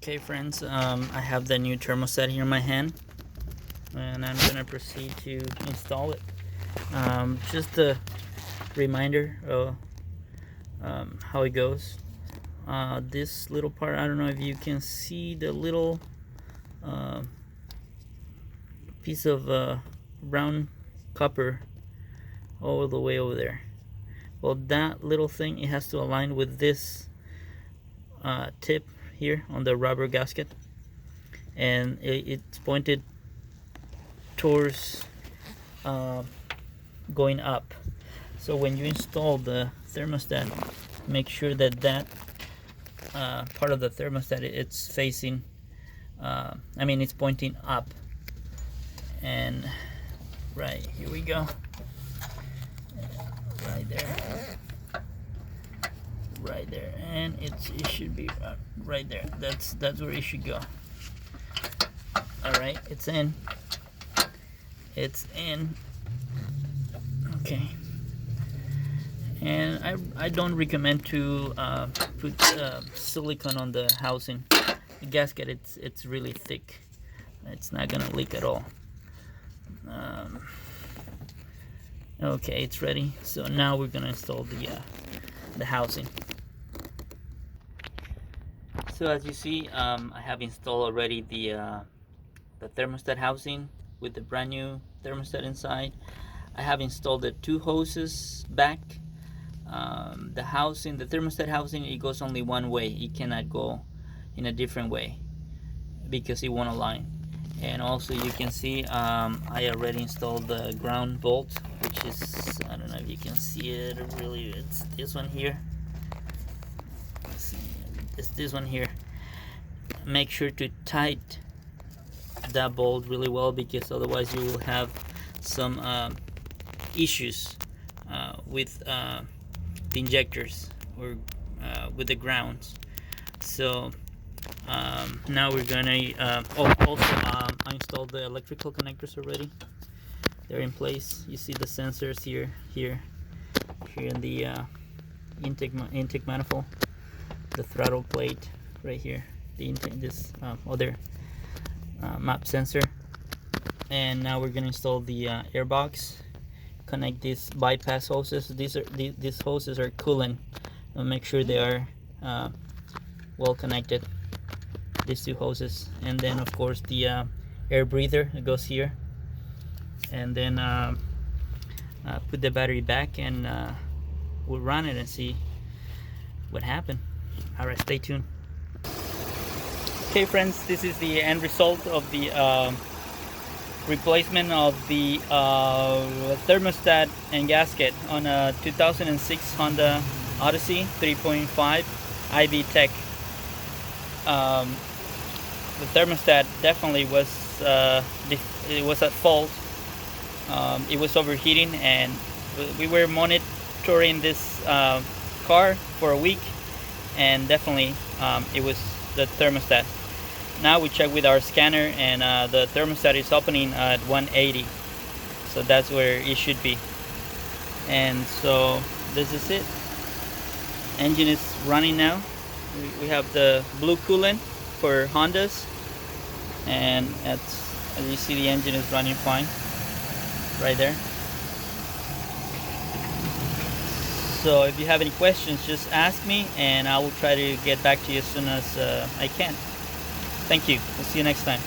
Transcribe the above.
Okay friends, I have the new thermostat here in my hand and I'm gonna proceed to install it. Just a reminder of how it goes. This little part, I don't know if you can see the little piece of brown copper all the way over there. Well, that little thing, it has to align with this tip here on the rubber gasket, and it's pointed towards going up. So when you install the thermostat, make sure that that part of the thermostat, it's facing it's pointing up. And right here we go, right there, and it should be right there. That's where it should go. All right, it's in. Okay. And I don't recommend to put silicone on the housing. The gasket, it's really thick. It's not gonna leak at all. Okay, it's ready. So now we're gonna install the housing. So as you see, I have installed already the thermostat housing with the brand new thermostat inside. I have installed the two hoses back. The housing, the thermostat housing, it goes only one way. It cannot go in a different way because it won't align. And also you can see I already installed the ground bolt, which is, I don't know if you can see it really, it's this one here. Let's see, it's this one here. Make sure to tight that bolt really well, because otherwise you will have some issues with the injectors or with the grounds. So now we're gonna I installed the electrical connectors already. They're in place. You see the sensors here in the intake manifold, the throttle plate right here, the intake, this other map sensor. And now we're gonna install the air box. Connect these bypass hoses. These hoses are coolant. Make sure they are well connected, these two hoses. And then of course the air breather, it goes here. And then put the battery back, and we'll run it and see what happened. All right, stay tuned. Okay friends, this is the end result of the replacement of the thermostat and gasket on a 2006 Honda Odyssey 3.5 IB Tech. The thermostat definitely was it was at fault. It was overheating, and we were monitoring this car for a week, and definitely it was the thermostat. Now we check with our scanner, and the thermostat is opening at 180, so that's where it should be. And so this is it. Engine is running now. We have the blue coolant for Hondas, and as you see, the engine is running fine right there. So if you have any questions, just ask me, and I will try to get back to you as soon as I can. Thank you. We'll see you next time.